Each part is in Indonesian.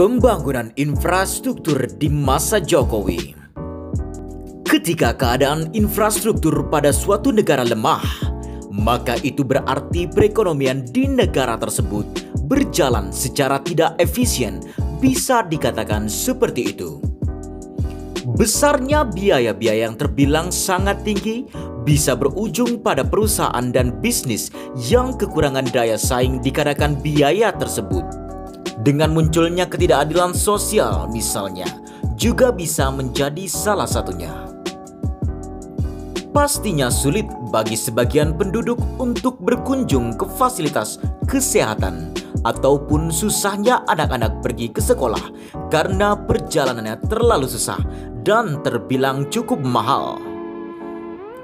Pembangunan infrastruktur di masa Jokowi. Ketika keadaan infrastruktur pada suatu negara lemah, maka itu berarti perekonomian di negara tersebut berjalan secara tidak efisien, bisa dikatakan seperti itu. Besarnya biaya-biaya yang terbilang sangat tinggi bisa berujung pada perusahaan dan bisnis yang kekurangan daya saing dikarenakan biaya tersebut. Dengan munculnya ketidakadilan sosial misalnya, juga bisa menjadi salah satunya. Pastinya sulit bagi sebagian penduduk untuk berkunjung ke fasilitas kesehatan, ataupun susahnya anak-anak pergi ke sekolah karena perjalanannya terlalu susah dan terbilang cukup mahal.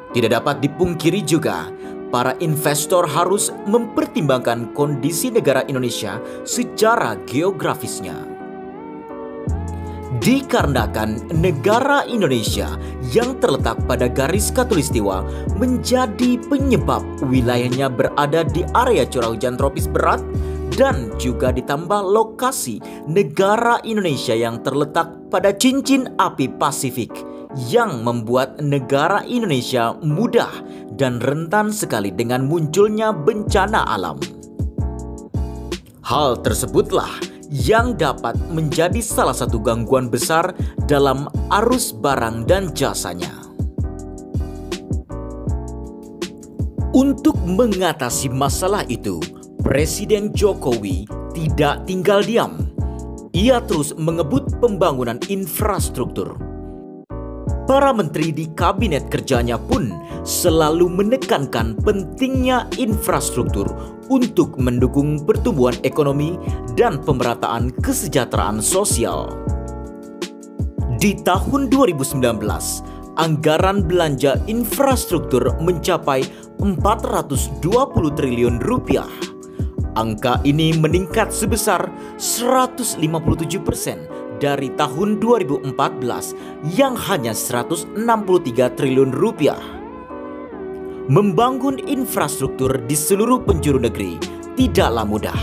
Tidak dapat dipungkiri juga, para investor harus mempertimbangkan kondisi negara Indonesia secara geografisnya. Dikarenakan negara Indonesia yang terletak pada garis khatulistiwa menjadi penyebab wilayahnya berada di area curah hujan tropis berat, dan juga ditambah lokasi negara Indonesia yang terletak pada cincin api Pasifik yang membuat negara Indonesia mudah dan rentan sekali dengan munculnya bencana alam. Hal tersebutlah yang dapat menjadi salah satu gangguan besar dalam arus barang dan jasanya. Untuk mengatasi masalah itu, Presiden Jokowi tidak tinggal diam. Ia terus mengebut pembangunan infrastruktur. Para menteri di kabinet kerjanya pun selalu menekankan pentingnya infrastruktur untuk mendukung pertumbuhan ekonomi dan pemerataan kesejahteraan sosial. Di tahun 2019, anggaran belanja infrastruktur mencapai 420 triliun rupiah. Angka ini meningkat sebesar 157% dari tahun 2014 yang hanya 163 triliun rupiah. Membangun infrastruktur di seluruh penjuru negeri tidaklah mudah.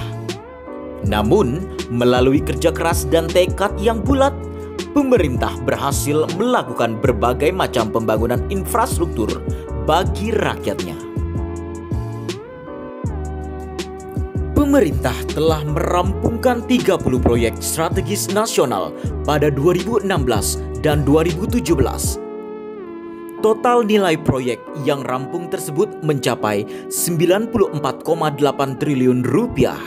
Namun, melalui kerja keras dan tekad yang bulat, pemerintah berhasil melakukan berbagai macam pembangunan infrastruktur bagi rakyatnya. Pemerintah telah merampungkan 30 proyek strategis nasional pada 2016 dan 2017. Total nilai proyek yang rampung tersebut mencapai 94,8 triliun rupiah.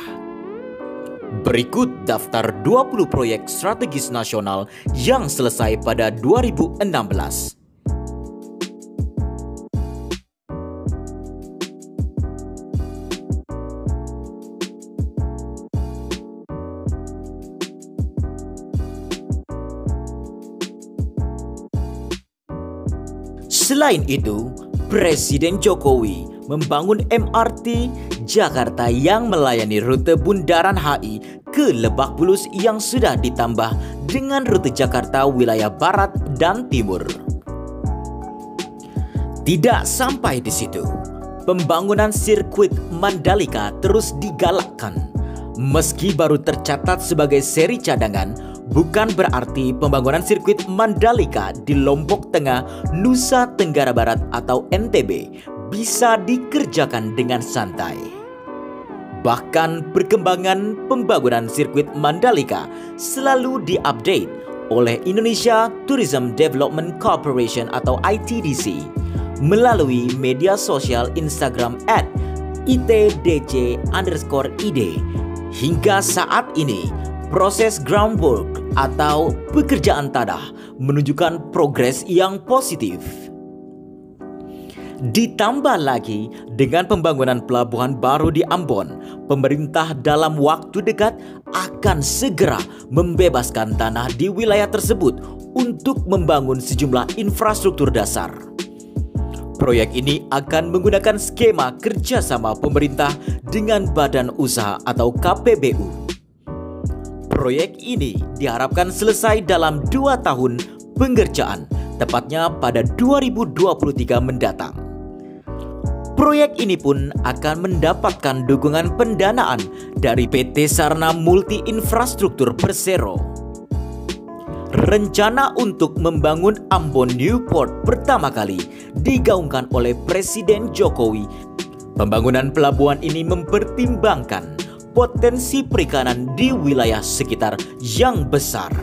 Berikut daftar 20 proyek strategis nasional yang selesai pada 2016. Selain itu, Presiden Jokowi membangun MRT Jakarta yang melayani rute Bundaran HI ke Lebak Bulus yang sudah ditambah dengan rute Jakarta wilayah Barat dan Timur. Tidak sampai di situ, pembangunan sirkuit Mandalika terus digalakkan. Meski baru tercatat sebagai seri cadangan, bukan berarti pembangunan sirkuit Mandalika di Lombok Tengah, Nusa Tenggara Barat atau NTB bisa dikerjakan dengan santai. Bahkan perkembangan pembangunan sirkuit Mandalika selalu diupdate oleh Indonesia Tourism Development Corporation atau ITDC melalui media sosial Instagram @itdc_id. Hingga saat ini, proses groundwork atau pekerjaan tanah menunjukkan progres yang positif. Ditambah lagi dengan pembangunan pelabuhan baru di Ambon, pemerintah dalam waktu dekat akan segera membebaskan tanah di wilayah tersebut untuk membangun sejumlah infrastruktur dasar. Proyek ini akan menggunakan skema kerjasama pemerintah dengan Badan Usaha atau KPBU. Proyek ini diharapkan selesai dalam 2 tahun pengerjaan, tepatnya pada 2023 mendatang. Proyek ini pun akan mendapatkan dukungan pendanaan dari PT Sarana Multi Infrastruktur Persero. Rencana untuk membangun Ambon Newport pertama kali digaungkan oleh Presiden Jokowi. Pembangunan pelabuhan ini mempertimbangkan potensi perikanan di wilayah sekitar yang besar.